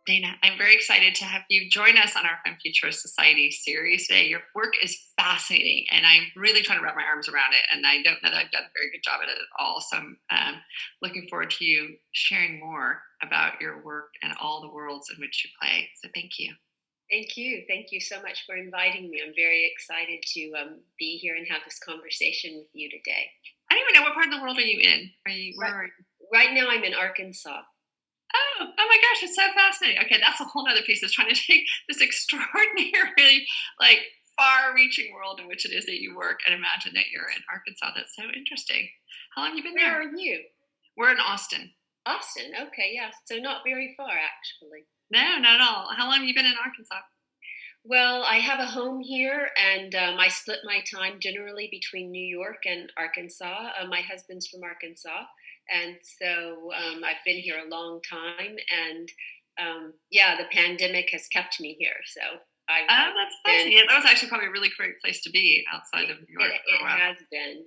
Dana, I'm very excited to have you join us on our Femme Futurist Society series today. Your work is fascinating, and I'm really trying to wrap my arms around it, and I don't know that I've done a very good job at it at all. So I'm looking forward to you sharing more about your work and all the worlds in which you play. So thank you. Thank you. Thank you so much for inviting me. I'm very excited to be here and have this conversation with you today. I don't even know, what part of the world are you in? Where are you? Right now I'm in Arkansas. Oh my gosh, it's so fascinating. Okay, that's a whole other piece. Is trying to take this extraordinarily, like, far-reaching world in which it is that you work and imagine that you're in Arkansas. That's so interesting. How long have you been there? Where are you? We're in Austin. Austin, okay, yeah. So not very far, actually. No, not at all. How long have you been in Arkansas? Well, I have a home here, and I split my time generally between New York and Arkansas. My husband's from Arkansas, and so I've been here a long time. And yeah, the pandemic has kept me here. So that's fascinating. Yeah, that was actually probably a really great place to be outside of New York. It has been.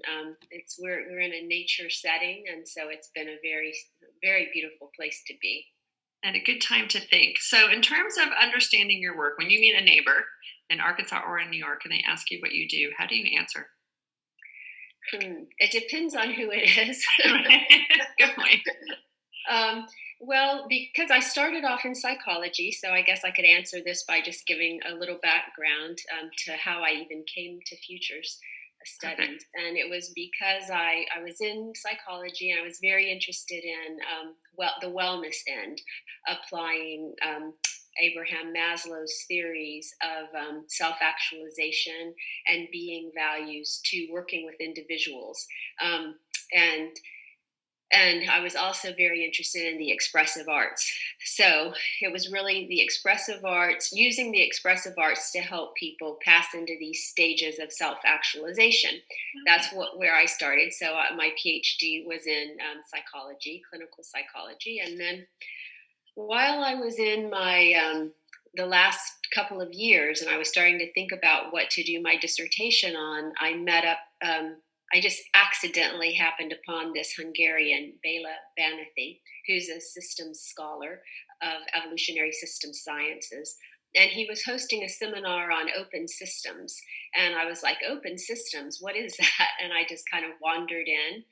We're in a nature setting, and so it's been a very, very beautiful place to be. And a good time to think. So in terms of understanding your work, when you meet a neighbor in Arkansas or in New York and they ask you what you do, how do you answer? It depends on who it is. Good point. Well, because I started off in psychology, so I guess I could answer this by just giving a little background to how I even came to futures studies. Okay. And it was because I was in psychology and I was very interested in the wellness end, applying Abraham Maslow's theories of self-actualization and being values to working with individuals. And I was also very interested in the expressive arts. So it was really the expressive arts, using the expressive arts to help people pass into these stages of self-actualization. That's where I started. So my PhD was in psychology, clinical psychology. And then while I was in my the last couple of years and I was starting to think about what to do my dissertation on, I met up I just accidentally happened upon this Hungarian, Béla Banathi, who's a systems scholar of evolutionary system sciences. And he was hosting a seminar on open systems. And I was like, open systems, what is that? And I just kind of wandered in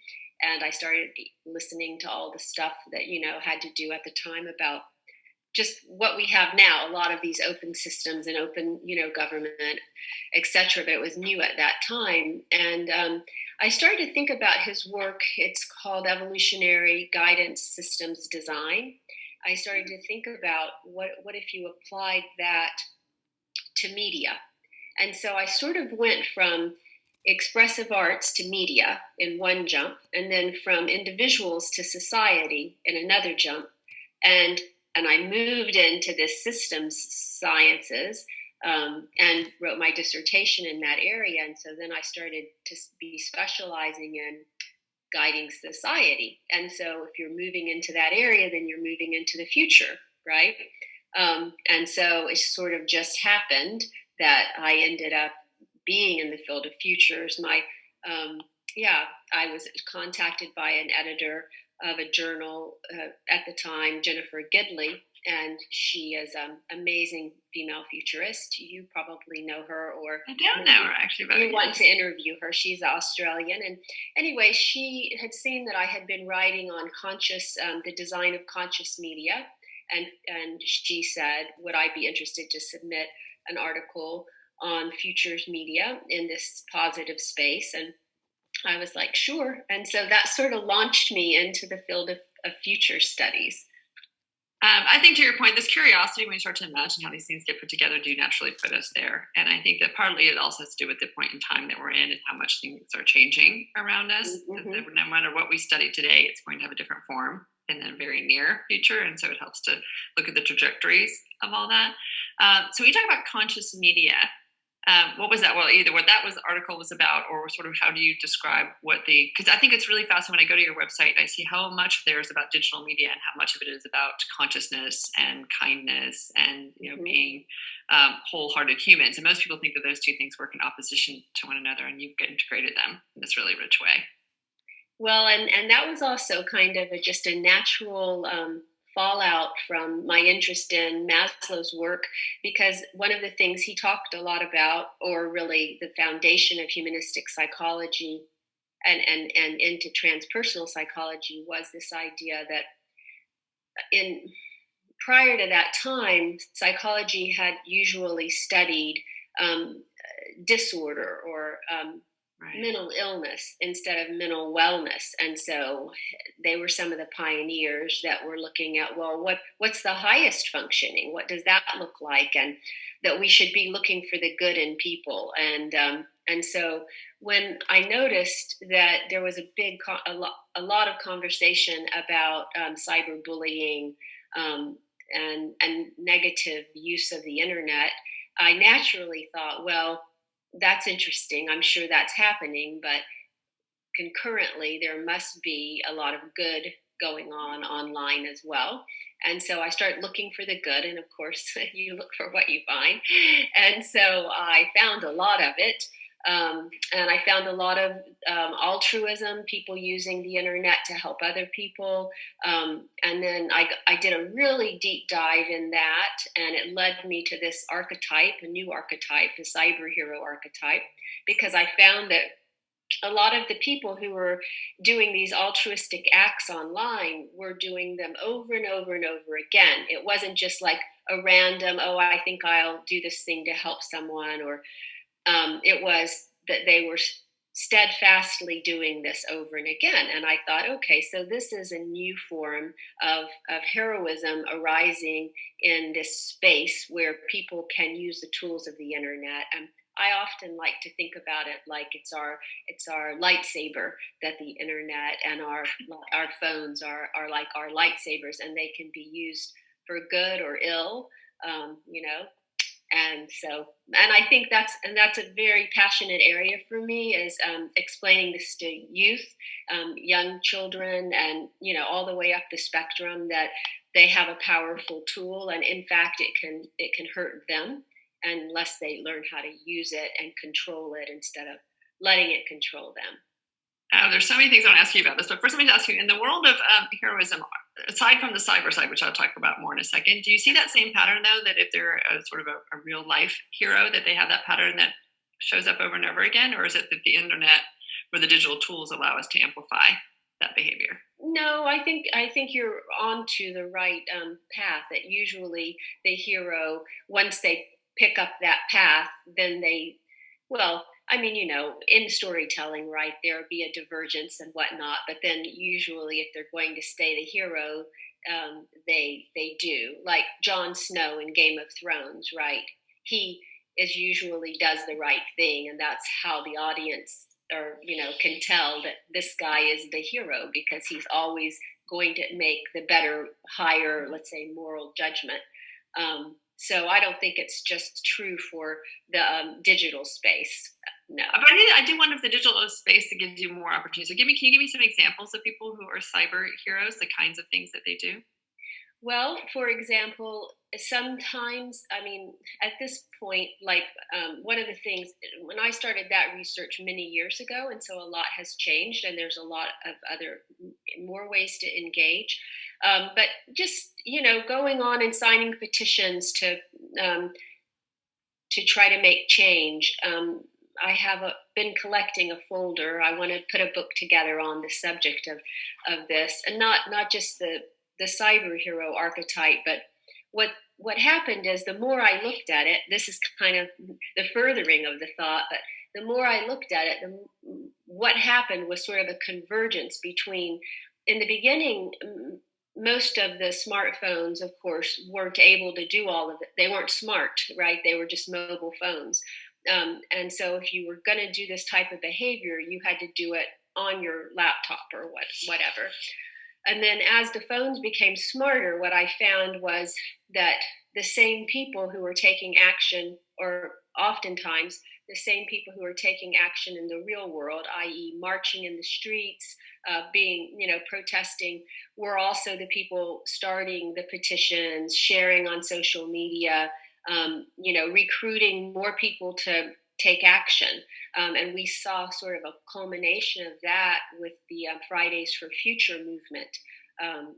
and I started listening to all the stuff that, had to do at the time about just what we have now, a lot of these open systems and open, government, etc. But it was new at that time. And I started to think about his work. It's called Evolutionary Guidance Systems Design. I started to think about what if you applied that to media. And so I sort of went from expressive arts to media in one jump, and then from individuals to society in another jump. And I moved into this systems sciences and wrote my dissertation in that area. And so then I started to be specializing in guiding society. And so if you're moving into that area, then you're moving into the future, right? And so it sort of just happened that I ended up being in the field of futures. I was contacted by an editor of a journal at the time, Jennifer Gidley, and she is an amazing female futurist. You probably know her, or I don't know her actually, but you want to interview her. She's Australian, and anyway, she had seen that I had been writing on the design of conscious media, and she said, would I be interested to submit an article on futures media in this positive space? And I was like, sure. And so that sort of launched me into the field of future studies. I think to your point, this curiosity, when you start to imagine how these things get put together, do naturally put us there. And I think that partly it also has to do with the point in time that we're in and how much things are changing around us. Mm-hmm. No matter what we study today, it's going to have a different form in the very near future. And so it helps to look at the trajectories of all that. So when you talk about conscious media, What was that? Well, either what that was the article was about, or sort of how do you describe what the? Because I think it's really fascinating when I go to your website and I see how much there's about digital media and how much of it is about consciousness and kindness and being wholehearted humans. And most people think that those two things work in opposition to one another, and you've integrated them in this really rich way. Well, and that was also kind of just a natural fallout from my interest in Maslow's work, because one of the things he talked a lot about, or really the foundation of humanistic psychology and into transpersonal psychology, was this idea that in prior to that time, psychology had usually studied disorder or Right. mental illness instead of mental wellness. And so they were some of the pioneers that were looking at, well, what's the highest functioning? What does that look like? And that we should be looking for the good in people. And so when I noticed that there was a lot of conversation about cyberbullying, and negative use of the internet, I naturally thought, well, that's interesting. I'm sure that's happening, but concurrently, there must be a lot of good going on online as well. And so I started looking for the good. And of course, you look for what you find. And so I found a lot of it. And I found a lot of altruism, people using the internet to help other people. And then I did a really deep dive in that, and it led me to this archetype, a new archetype, the cyber hero archetype, because I found that a lot of the people who were doing these altruistic acts online were doing them over and over and over again. It wasn't just like a random, oh, I think I'll do this thing to help someone, or it was that they were steadfastly doing this over and again. And I thought, okay, so this is a new form of heroism arising in this space where people can use the tools of the internet. And I often like to think about it like it's our lightsaber, that the internet and our phones are like our lightsabers, and they can be used for good or ill, you know. And so, and I think that's a very passionate area for me, is explaining this to youth, young children, and all the way up the spectrum, that they have a powerful tool, and in fact it can hurt them unless they learn how to use it and control it instead of letting it control them. There's so many things I want to ask you about this, but first let me ask you, in the world of heroism, aside from the cyber side, which I'll talk about more in a second, do you see that same pattern, though, that if they're sort of a real life hero, that they have that pattern that shows up over and over again? Or is it that the internet or the digital tools allow us to amplify that behavior? No, I think you're onto the right path. That usually the hero, once they pick up that path, then well, I mean, in storytelling, right, there'll be a divergence and whatnot, but then usually, if they're going to stay the hero, they do. Like Jon Snow in Game of Thrones, right? He is usually does the right thing, and that's how the audience, or can tell that this guy is the hero, because he's always going to make the better, higher, let's say, moral judgment. So I don't think it's just true for the digital space. No. But I do wonder if the digital space that gives you more opportunities. So can you give me some examples of people who are cyber heroes, the kinds of things that they do? Well, for example, sometimes, I mean, at this point, like one of the things, when I started that research many years ago, and so a lot has changed, and there's a lot of other more ways to engage. But just, going on and signing petitions um, to try to make change. I have been collecting a folder. I want to put a book together on the subject of this, and not just the cyber hero archetype, but what happened is, the more I looked at it, this is kind of the furthering of the thought, but the more I looked at it, what happened was sort of a convergence between, in the beginning, most of the smartphones, of course, weren't able to do all of it. They weren't smart, right? They were just mobile phones. And so if you were going to do this type of behavior, you had to do it on your laptop or whatever. And then as the phones became smarter, what I found was that the same people who were taking action or oftentimes the same people who are taking action in the real world, i.e., marching in the streets, being, protesting, were also the people starting the petitions, sharing on social media, recruiting more people to take action. And we saw sort of a culmination of that with the Fridays for Future movement.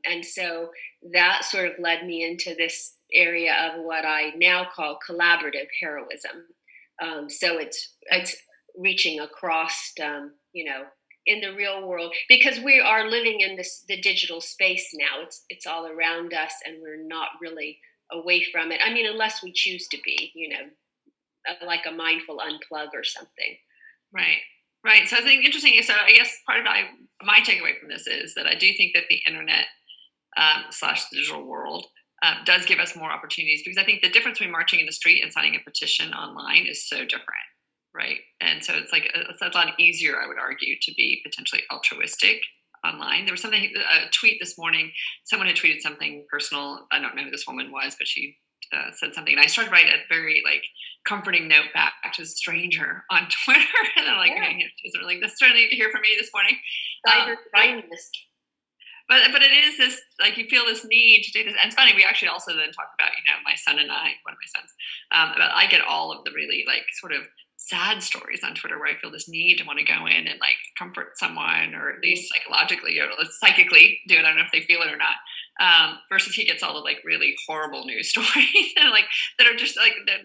And so that sort of led me into this area of what I now call collaborative heroism. So it's reaching across, in the real world, because we are living in the digital space now. It's all around us, and we're not really away from it. I mean, unless we choose to be, like a mindful unplug or something. Right. Right. So I think interesting. So I guess part of my takeaway from this is that I do think that the internet slash digital world does give us more opportunities, because I think the difference between marching in the street and signing a petition online is so different. Right. And so it's like it's a lot easier, I would argue, to be potentially altruistic online. There was a tweet this morning. Someone had tweeted something personal. I don't know who this woman was, but she said something, and I started writing a very comforting note back to a stranger on Twitter, and I'm like, Yeah. she's really this certainly to hear from me this morning. Cyber kindness. But it is this, you feel this need to do this. And it's funny, we actually also then talk about, my son and I, one of my sons, about I get all of the really sort of sad stories on Twitter where I feel this need to want to go in and comfort someone, or at least psychologically or psychically do it. I don't know if they feel it or not. Versus he gets all the really horrible news stories that are just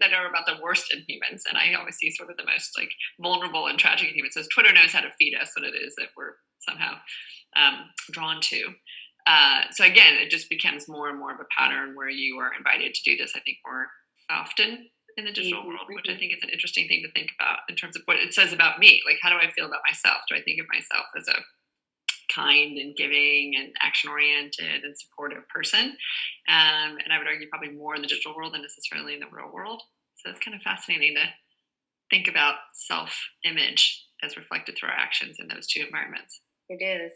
that are about the worst in humans. And I always see sort of the most vulnerable and tragic in humans. So Twitter knows how to feed us what it is that we're somehow drawn to. So again, it just becomes more and more of a pattern where you are invited to do this, I think, more often in the digital world, which I think is an interesting thing to think about in terms of what it says about me. How do I feel about myself? Do I think of myself as a kind and giving and action-oriented and supportive person? And I would argue probably more in the digital world than necessarily in the real world. So it's kind of fascinating to think about self-image as reflected through our actions in those two environments. It is.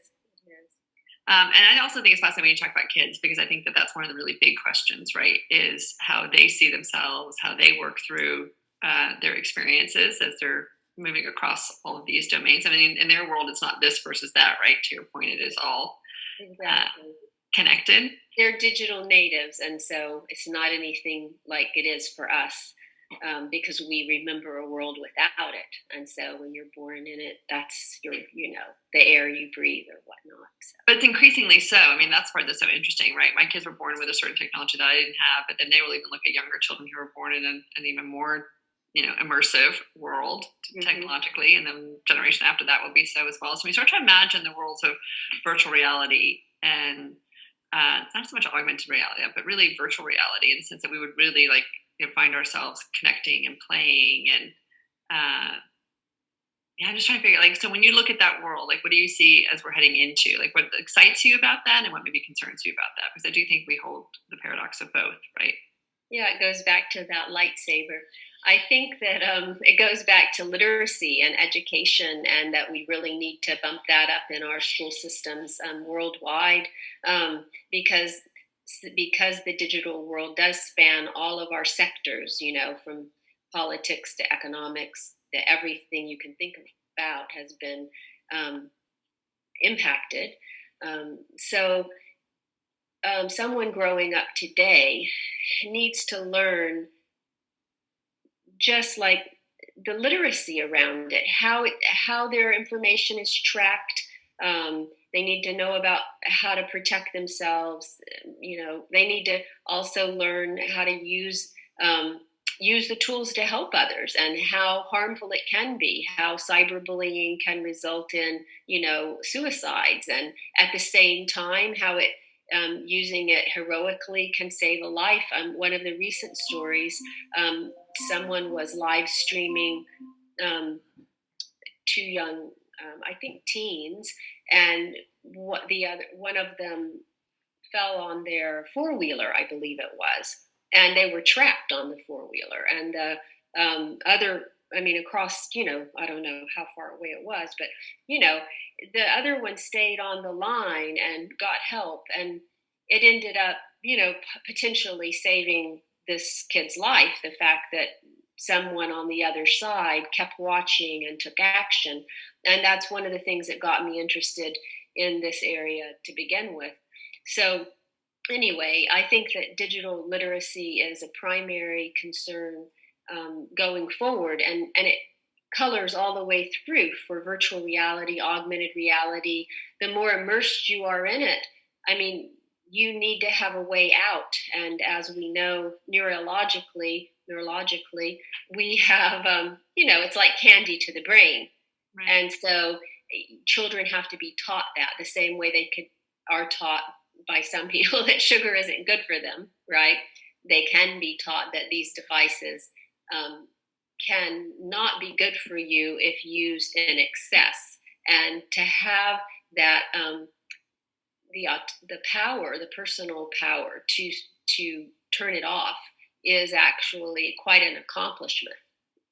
And I also think it's fascinating when you talk about kids, because I think that that's one of the really big questions, right? Is how they see themselves, how they work through their experiences as they're moving across all of these domains. I mean, in their world, it's not this versus that, right? To your point, it is all connected. They're digital natives, and so it's not anything like it is for us. Because we remember a world without it. And so when you're born in it, that's your, the air you breathe or whatnot. So. But it's increasingly so. I mean, that's part that's so interesting, right? My kids were born with a certain technology that I didn't have, but then they will even look at younger children who were born in an even more, immersive world technologically. And then generation after that will be so as well. So we start to imagine the worlds of virtual reality and not so much augmented reality, but really virtual reality, in the sense that we would really find ourselves connecting and playing. And I'm just trying to figure so when you look at that world, what do you see as we're heading into? What excites you about that, and what maybe concerns you about that? Because I do think we hold the paradox of both, right? Yeah, it goes back to that lightsaber. I think that it goes back to literacy and education, and that we really need to bump that up in our school systems worldwide, because the digital world does span all of our sectors, from politics to economics, to everything you can think about has been impacted. So someone growing up today needs to learn just the literacy around it, how their information is tracked. They need to know about how to protect themselves. They need to also learn how to use the tools to help others, and how harmful it can be, how cyberbullying can result in, suicides, and at the same time, how it using it heroically can save a life. One of the recent stories, someone was live streaming two young, I think teens, and one of them fell on their four-wheeler, I believe it was, and they were trapped on the four-wheeler. And the other, across, I don't know how far away it was, but the other one stayed on the line and got help, and it ended up, potentially saving this kid's life. The fact that someone on the other side kept watching and took action. And that's one of the things that got me interested in this area to begin with. So, anyway, I think that digital literacy is a primary concern going forward, and it colors all the way through for virtual reality, augmented reality. The more immersed you are in it, I mean, you need to have a way out. And as we know, neurologically, we have, it's like candy to the brain. Right. And so children have to be taught that the same way are taught by some people that sugar isn't good for them, right? They can be taught that these devices can not be good for you if used in excess. And to have that the power, the personal power to turn it off is actually quite an accomplishment.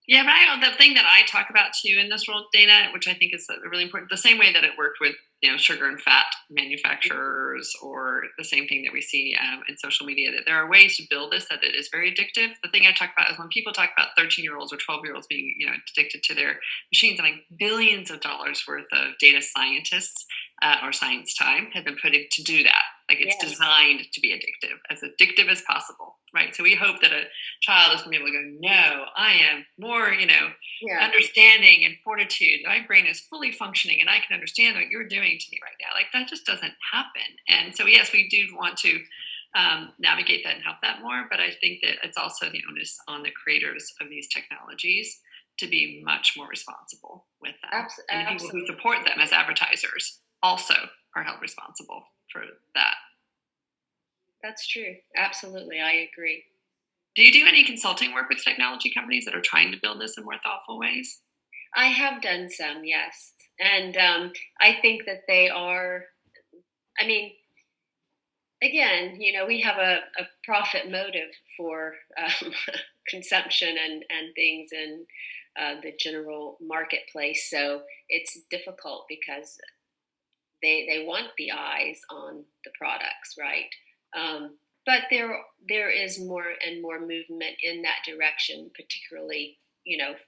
Yeah, but the thing that I talk about too in this role, Dana, which I think is really important, the same way that it worked with sugar and fat manufacturers, or the same thing that we see in social media, that there are ways to build this that it is very addictive. The thing I talk about is when people talk about 13-year-olds or 12-year-olds being addicted to their machines, I mean, billions of dollars worth of data scientists or science time have been put in to do that. Like, it's yes. designed to be as addictive as possible, right? So we hope that a child is going to be able to go, no, I am more, understanding and fortitude. My brain is fully functioning and I can understand what you're doing to me right now. Like, that just doesn't happen. And so, yes, we do want to navigate that and help that more. But I think that it's also the onus on the creators of these technologies to be much more responsible with them. And the people who support them as advertisers also are held responsible for that. That's true. Absolutely. I agree. Do you do any consulting work with technology companies that are trying to build this in more thoughtful ways? I have done some, yes. And I think that they are, I mean, again, we have a profit motive for consumption and things in the general marketplace. So it's difficult because they want the eyes on the products, right? But there is more and more movement in that direction, particularly,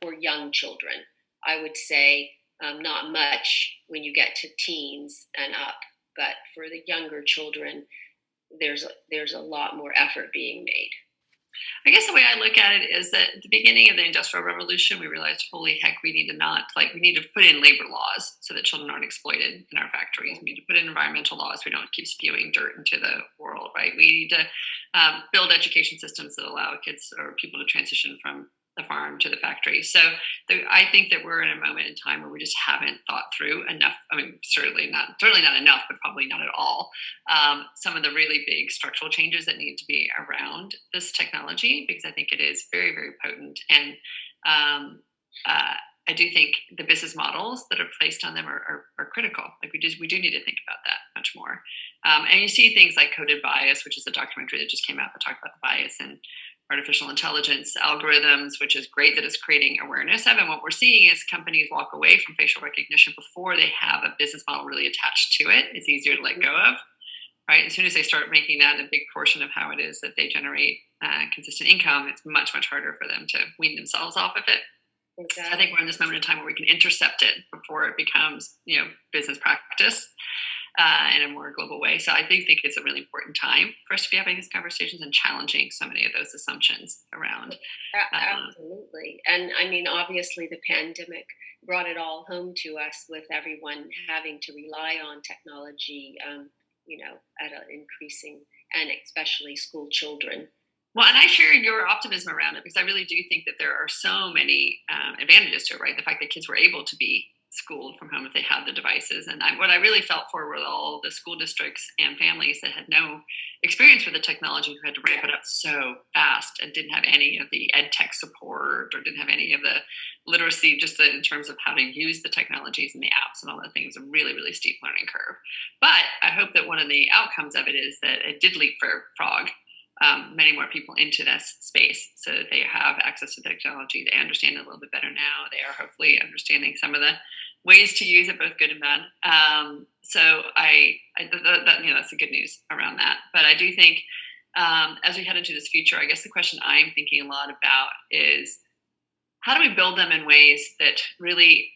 for young children. I would say not much when you get to teens and up, but for the younger children, there's a lot more effort being made. I guess the way I look at it is that at the beginning of the Industrial Revolution, we realized, holy heck, we need to put in labor laws so that children aren't exploited in our factories. We need to put in environmental laws so we don't keep spewing dirt into the world, right? We need to build education systems that allow kids or people to transition from the farm to the factory. So I think that we're in a moment in time where we just haven't thought through enough. I mean, certainly not enough, but probably not at all. Some of the really big structural changes that need to be around this technology, because I think it is very, very potent. And I do think the business models that are placed on them are critical. Like, we do need to think about that much more. And you see things like Coded Bias, which is a documentary that just came out that talked about the bias and artificial intelligence algorithms, which is great that it's creating awareness of. And what we're seeing is companies walk away from facial recognition before they have a business model really attached to it. It's easier to let go of, right? As soon as they start making that a big portion of how it is that they generate consistent income, it's much, much harder for them to wean themselves off of it. Exactly. I think we're in this moment in time where we can intercept it before it becomes, business practice in a more global way. So I think it's a really important time for us to be having these conversations and challenging so many of those assumptions around. Absolutely. And I mean, obviously the pandemic brought it all home to us, with everyone having to rely on technology, at an increasing, and especially school children. Well, and I share your optimism around it, because I really do think that there are so many advantages to it, right? The fact that kids were able to be schooled from home if they had the devices. And what I really felt for were all the school districts and families that had no experience with the technology, who had to ramp it up so fast and didn't have any of the ed tech support, or didn't have any of the literacy just in terms of how to use the technologies and the apps and all that thing. It was a really, really steep learning curve. But I hope that one of the outcomes of it is that it did leapfrog many more people into this space, so that they have access to technology. They understand it a little bit better now. They are hopefully understanding some of the ways to use it, both good and bad. So that's the good news around that. But I do think as we head into this future, I guess the question I'm thinking a lot about is how do we build them in ways that really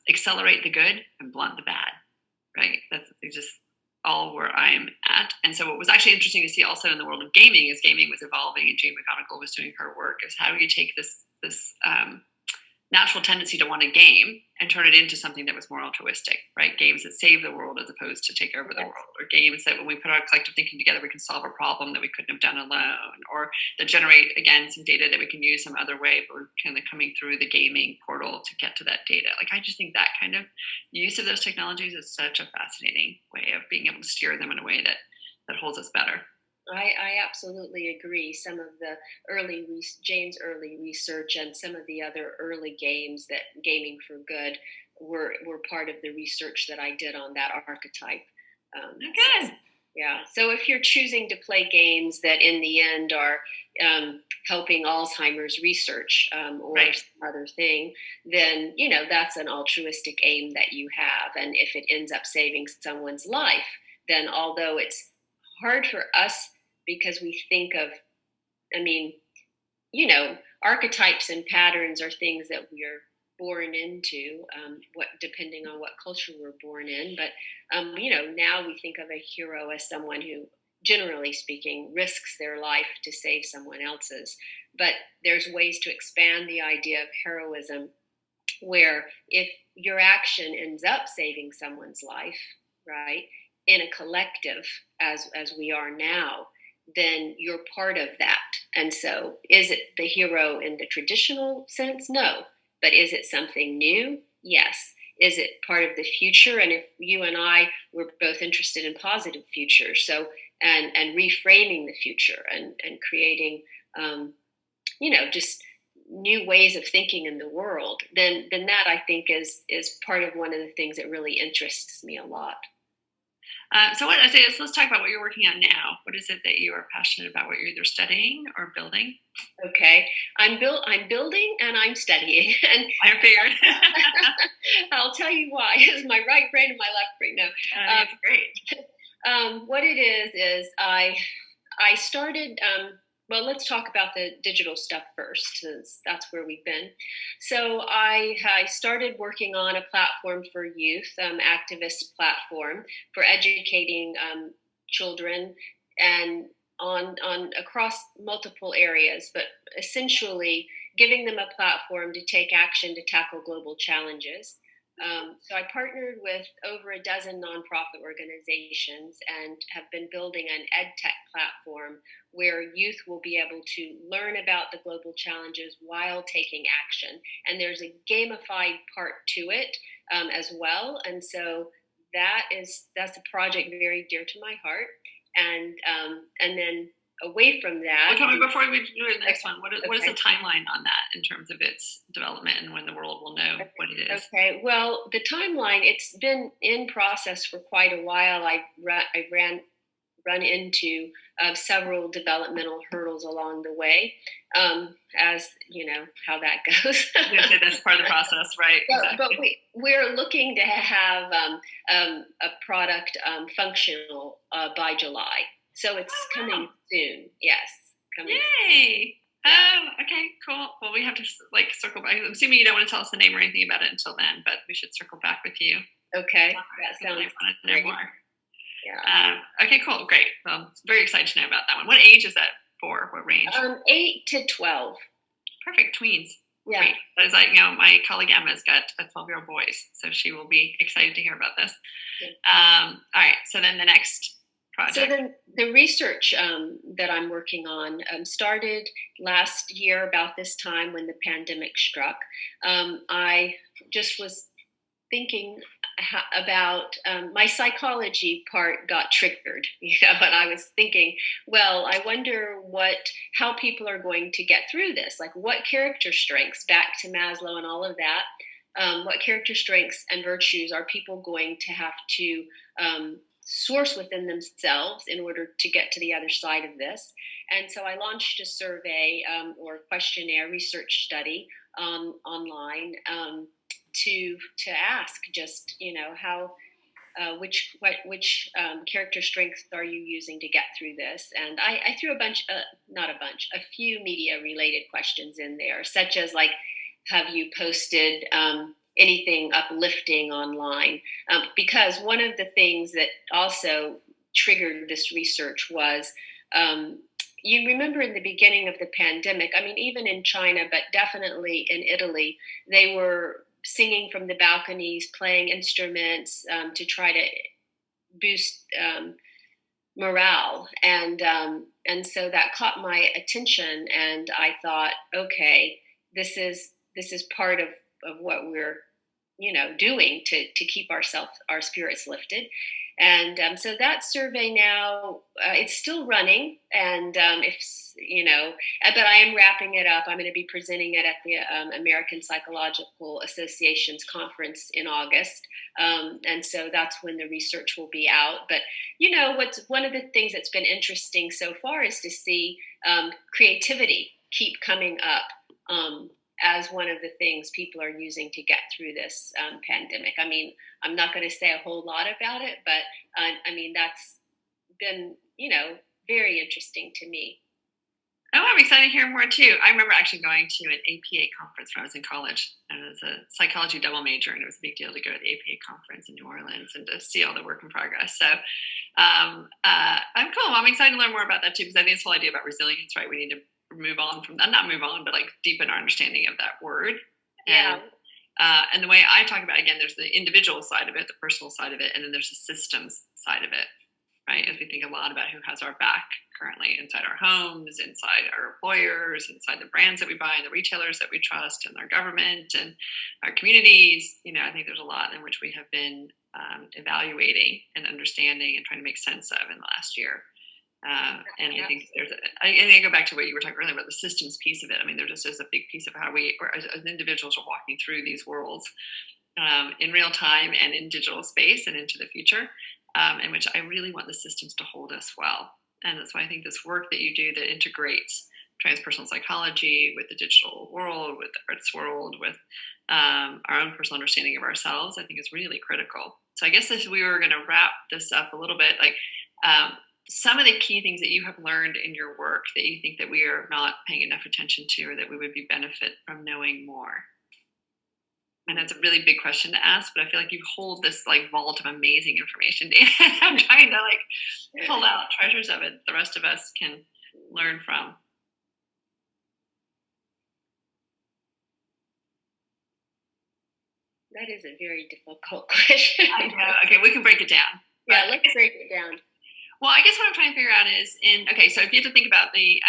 accelerate the good and blunt the bad, right? That's just all where I'm at. And so what was actually interesting to see also in the world of gaming is gaming was evolving, and Jane McGonigal was doing her work, is how do you take this natural tendency to want to game and turn it into something that was more altruistic, right? Games that save the world as opposed to take over the world, or games that when we put our collective thinking together, we can solve a problem that we couldn't have done alone, or that generate, again, some data that we can use some other way, but we're kind of coming through the gaming portal to get to that data. Like, I just think that kind of use of those technologies is such a fascinating way of being able to steer them in a way that holds us better. I absolutely agree. Some of the Jane's early research and some of the other early games that Gaming for Good were part of the research that I did on that archetype. Okay. So, yeah. So if you're choosing to play games that in the end are helping Alzheimer's research or right. some other thing, then, that's an altruistic aim that you have. And if it ends up saving someone's life, then although it's hard for us, because we think of, archetypes and patterns are things that we're born into, depending on what culture we're born in. But, now we think of a hero as someone who, generally speaking, risks their life to save someone else's. But there's ways to expand the idea of heroism, where if your action ends up saving someone's life, right, in a collective, as we are now, then you're part of that. And so is it the hero in the traditional sense? No. But is it something new? Yes. Is it part of the future? And if you and I were both interested in positive future, so and reframing the future and creating just new ways of thinking in the world, then that, I think, is part of one of the things that really interests me a lot. So what I say is, let's talk about what you're working on now. What is it that you are passionate about? What you're either studying or building? Okay, I'm building and I'm studying, and I figured. I'll tell you why. It's my right brain and my left brain now. That's great. What it is I started. Well, let's talk about the digital stuff first, since that's where we've been. So I started working on a platform for youth, activist platform for educating children and on across multiple areas, but essentially giving them a platform to take action to tackle global challenges. So I partnered with over a dozen nonprofit organizations and have been building an ed tech platform where youth will be able to learn about the global challenges while taking action. And there's a gamified part to it as well. And so that's a project very dear to my heart. And then away from that, well, tell me before we do the next one. What is the timeline on that in terms of its development and when the world will know what it is? Okay. Well, the timeline, it's been in process for quite a while. I run into several developmental hurdles along the way, as you know how that goes. That's part of the process, right? But we're looking to have a product functional by July. So it's coming soon. Yes. Yay! Okay, cool. Well, we have to circle back. I'm assuming you don't want to tell us the name or anything about it until then, but we should circle back with you. Okay. That sounds great. More. Yeah. Okay, cool. Great. Well, very excited to know about that one. What age is that for? What range? 8 to 12. Perfect. Tweens. Yeah. Great. That is my colleague Emma's got 12-year-old boys, so she will be excited to hear about this. Yeah. All right. So then the next project. So then the research that I'm working on started last year about this time when the pandemic struck. I just was thinking about my psychology part got triggered, and I was thinking, well, I wonder how people are going to get through this. Like, what character strengths, back to Maslow and all of that, what character strengths and virtues are people going to have to source within themselves in order to get to the other side of this? And so I launched a survey or questionnaire research study online to ask just how which character strengths are you using to get through this? And I threw a few media related questions in there, such as like, have you posted anything uplifting online? Because one of the things that also triggered this research was, you remember in the beginning of the pandemic, I mean, even in China, but definitely in Italy, they were singing from the balconies, playing instruments to try to boost morale, and so that caught my attention, and I thought, okay, this is part of what we're doing to keep our spirits lifted. And so that survey now, it's still running, and if but I am wrapping it up. I'm going to be presenting it at the American Psychological Association's conference in August, and so that's when the research will be out. But what's one of the things that's been interesting so far is to see creativity keep coming up as one of the things people are using to get through this pandemic. I mean, I'm not going to say a whole lot about it, but I mean, that's been, very interesting to me. Oh, I'm excited to hear more too. I remember actually going to an APA conference when I was in college, and I was a psychology double major, and it was a big deal to go to the APA conference in New Orleans and to see all the work in progress. So I'm cool. I'm excited to learn more about that too, because I think this whole idea about resilience, right? We need to move on from not move on, but like deepen our understanding of that word. Yeah. And the way I talk about it, again, there's the individual side of it, the personal side of it, and then there's the systems side of it, right? As we think a lot about who has our back currently inside our homes, inside our employers, inside the brands that we buy, and the retailers that we trust, and our government and our communities. I think there's a lot in which we have been evaluating and understanding and trying to make sense of in the last year. And I think I go back to what you were talking earlier about the systems piece of it. I mean, there just is a big piece of how we, or as individuals, are walking through these worlds in real time and in digital space and into the future, in which I really want the systems to hold us well. And that's why I think this work that you do that integrates transpersonal psychology with the digital world, with the arts world, with our own personal understanding of ourselves, I think is really critical. So I guess if we were going to wrap this up a little bit, like some of the key things that you have learned in your work that you think that we are not paying enough attention to, or that we would be benefit from knowing more. And that's a really big question to ask, but I feel like you hold this like vault of amazing information, Dan. I'm trying to like pull out treasures of it the rest of us can learn from. That is a very difficult question. I know. Okay, we can break it down. Yeah, let's break it down. Well, I guess what I'm trying to figure out is so if you have to think about the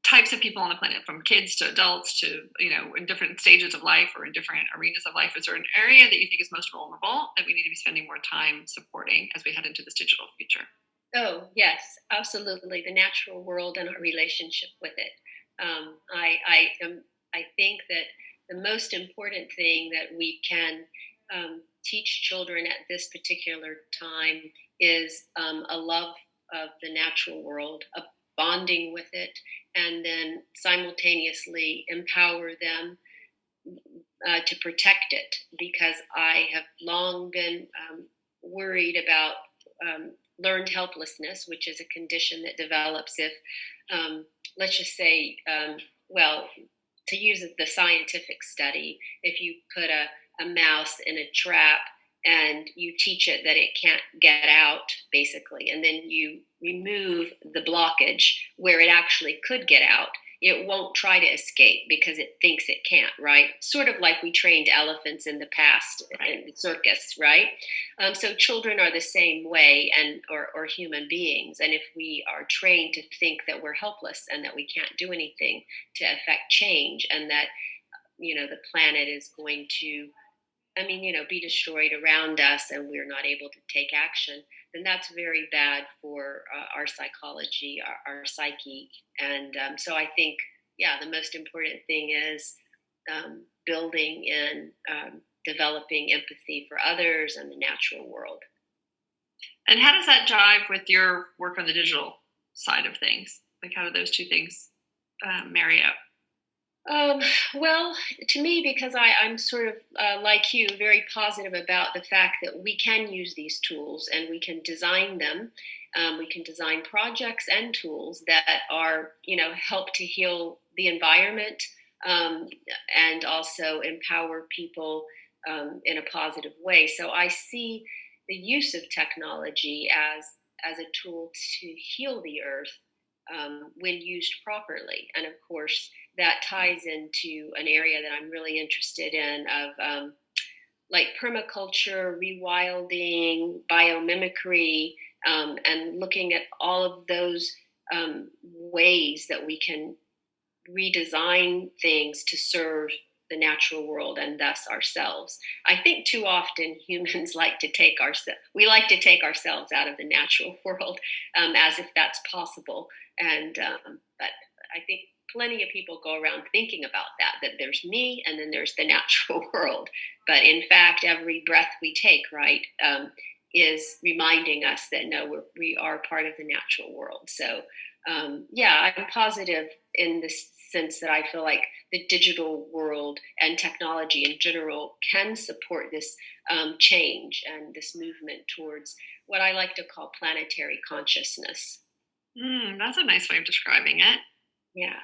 types of people on the planet, from kids to adults to, in different stages of life or in different arenas of life, is there an area that you think is most vulnerable that we need to be spending more time supporting as we head into this digital future? Oh, yes, absolutely. The natural world and our relationship with it. I think that the most important thing that we can teach children at this particular time is a love of the natural world, a bonding with it, and then simultaneously empower them to protect it. Because I have long been worried about learned helplessness, which is a condition that develops if, let's just say, to use the scientific study, if you put a mouse in a trap and you teach it that it can't get out, basically, and then you remove the blockage where it actually could get out, it won't try to escape because it thinks it can't, right? Sort of like we trained elephants in the past in the circus, right? So children are the same way, and or human beings. And if we are trained to think that we're helpless and that we can't do anything to affect change, and that, the planet is going to, be destroyed around us and we're not able to take action, then that's very bad for our psychology, our psyche. And so I think, the most important thing is building and developing empathy for others and the natural world. And how does that jive with your work on the digital side of things? Like, how do those two things marry up? Well, to me, because I'm sort of like you, very positive about the fact that we can use these tools and we can design them. We can design projects and tools that are, help to heal the environment, um, and also empower people in a positive way. So I see the use of technology as a tool to heal the earth when used properly. And of course, that ties into an area that I'm really interested in of like permaculture, rewilding, biomimicry, and looking at all of those ways that we can redesign things to serve the natural world and thus ourselves. I think too often humans like to take ourselves out of the natural world as if that's possible. And but I think plenty of people go around thinking about that there's me and then there's the natural world. But in fact, every breath we take, right, is reminding us that no, we are part of the natural world. So yeah, I'm positive in the sense that I feel like the digital world and technology in general can support this change and this movement towards what I like to call planetary consciousness. That's a nice way of describing it. Yeah.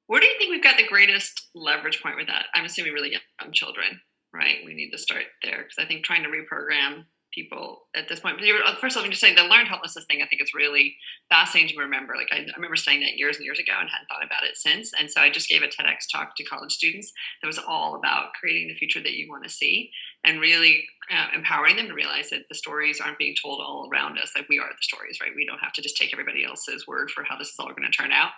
Where do you think we've got the greatest leverage point with that? I'm assuming really young children, right? We need to start there because I think trying to reprogram people at this point. First of all, let me just say the learned helplessness thing I think is really fascinating to remember. Like I remember studying that years and years ago and hadn't thought about it since. And so I just gave a TEDx talk to college students that was all about creating the future that you want to see and really empowering them to realize that the stories aren't being told all around us. Like we are the stories, right? We don't have to just take everybody else's word for how this is all going to turn out,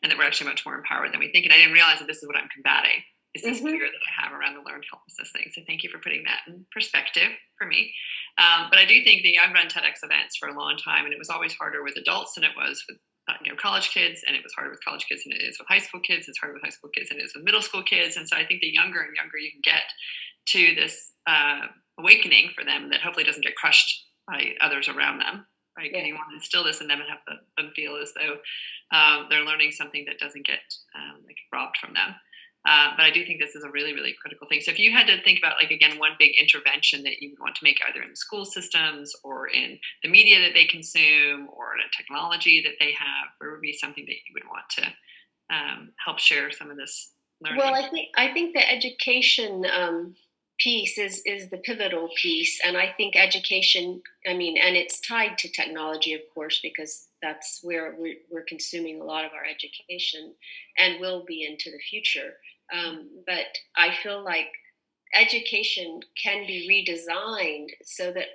and that we're actually much more empowered than we think. And I didn't realize that this is what I'm combating. Is this fear that I have around the learned helplessness thing. So thank you for putting that in perspective for me. But I do think that I've run TEDx events for a long time, and it was always harder with adults than it was with college kids, and it was harder with college kids than it is with high school kids. It's harder with high school kids than it is with middle school kids. And so I think the younger and younger you can get to this awakening for them that hopefully doesn't get crushed by others around them. Right? Yeah. And you want to instill this in them and have them feel as though they're learning something that doesn't get robbed from them. But I do think this is a really, really critical thing. So if you had to think about, like, again, one big intervention that you would want to make either in the school systems or in the media that they consume or in a technology that they have, where would be something that you would want to help share some of this learning? Well, I think the education piece is the pivotal piece. And I think education, and it's tied to technology, of course, because that's where we're consuming a lot of our education and will be into the future. But I feel like education can be redesigned so that,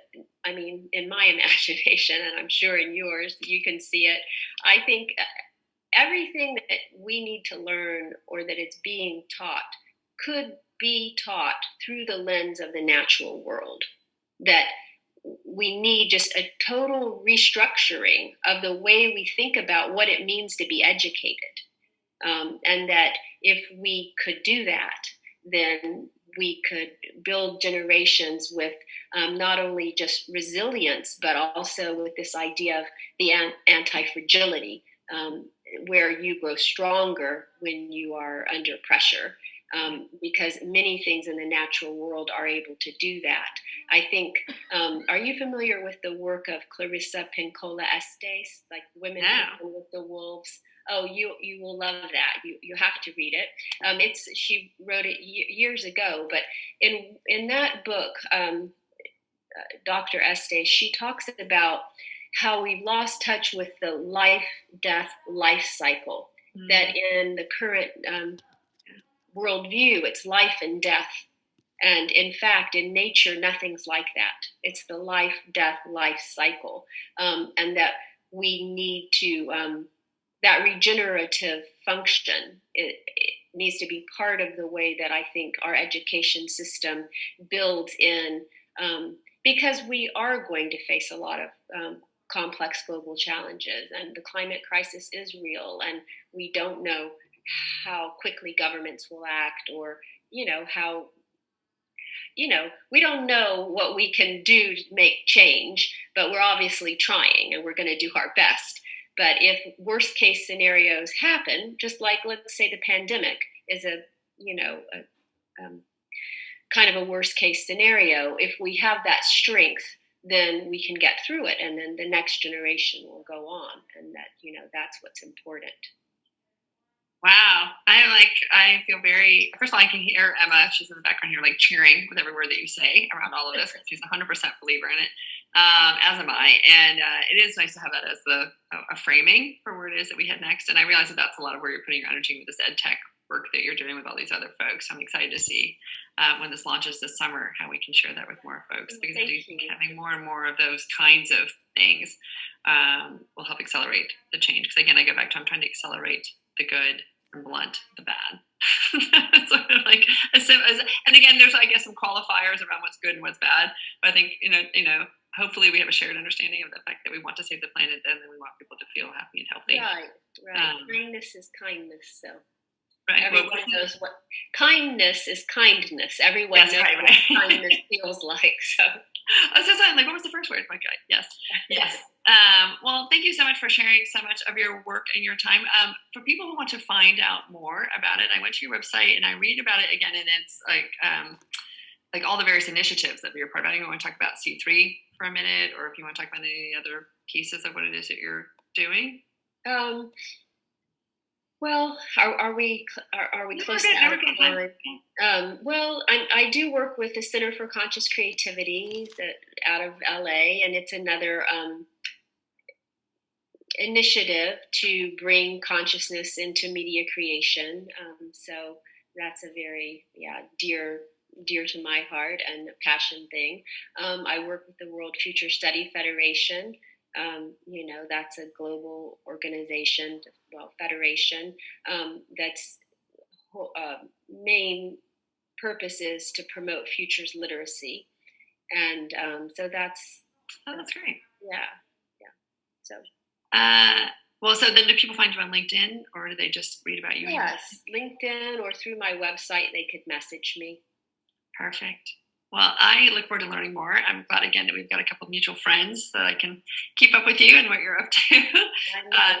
in my imagination, and I'm sure in yours, you can see it. I think everything that we need to learn or that it's being taught could be taught through the lens of the natural world. That we need just a total restructuring of the way we think about what it means to be educated. And that if we could do that, then we could build generations with not only just resilience, but also with this idea of the anti-fragility, where you grow stronger when you are under pressure. Because many things in the natural world are able to do that. I think, are you familiar with the work of Clarissa Pinkola Estes, like Women with the Wolves? Oh, you will love that. You have to read it. She wrote it years ago, but in that book, Dr. Estes, she talks about how we've lost touch with the life-death life cycle. Mm-hmm. That in the current worldview, it's life and death. And in fact, in nature, nothing's like that. It's the life-death life cycle. And that we need to, that regenerative function, it needs to be part of the way that I think our education system builds in, because we are going to face a lot of complex global challenges, and the climate crisis is real, and we don't know how quickly governments will act, or how we don't know what we can do to make change, but we're obviously trying and we're going to do our best. But if worst case scenarios happen, just like, let's say, the pandemic is a kind of a worst case scenario, if we have that strength, then we can get through it, and then the next generation will go on, and that that's what's important. Wow. I feel very, first of all, I can hear Emma, she's in the background here, like cheering with every word that you say around all of this. She's a 100% believer in it, as am I. And it is nice to have that as a framing for where it is that we head next. And I realize that that's a lot of where you're putting your energy with this ed tech work that you're doing with all these other folks. I'm excited to see when this launches this summer, how we can share that with more folks, because I do think having more and more of those kinds of things will help accelerate the change. Because again, I go back to, I'm trying to accelerate the good and blunt the bad. Sort of like and again, there's, I guess, some qualifiers around what's good and what's bad. But I think hopefully we have a shared understanding of the fact that we want to save the planet, and then we want people to feel happy and healthy. Right. Kindness is kindness. So right. Everyone knows what kindness is. Kindness. Everyone knows what kindness feels like. So I was just like, what was the first word? My God. Yes. Well, thank you so much for sharing so much of your work and your time. For people who want to find out more about it, I went to your website and I read about it again, and it's like all the various initiatives that you're part of. I don't want to talk about C3 for a minute, or if you want to talk about any other pieces of what it is that you're doing. Well, are we close to out of time? Well, I do work with the Center for Conscious Creativity out of LA, and it's another initiative to bring consciousness into media creation. So that's a very dear to my heart and a passion thing. I work with the World Future Study Federation. That's a global organization, federation, that's main purpose is to promote futures literacy. And so that's great. Yeah. So. Well, so then do people find you on LinkedIn, or do they just read about you? Yes, LinkedIn, or through my website, they could message me. Perfect. Well, I look forward to learning more. I'm glad, again, that we've got a couple of mutual friends that I can keep up with you and what you're up to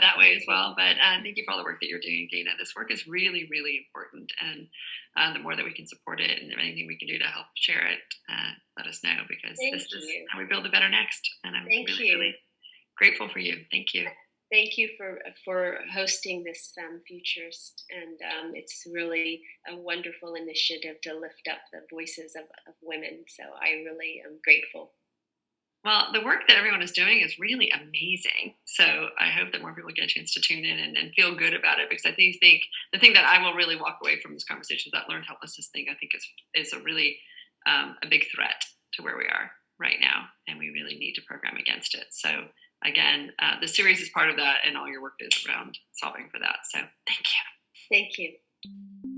that way as well. But thank you for all the work that you're doing, Dana. This work is really, really important. And the more that we can support it, and anything we can do to help share it, let us know, because this is how we build a better next. And I'm really grateful for you. Thank you. Thank you for hosting this Femme Futurist, and it's really a wonderful initiative to lift up the voices of women. So I really am grateful. Well, the work that everyone is doing is really amazing. So I hope that more people get a chance to tune in and feel good about it, because I think the thing that I will really walk away from this conversation, that learned helplessness thing, I think is a really a big threat to where we are right now, and we really need to program against it. So again, the series is part of that, and all your work is around solving for that. So thank you. Thank you.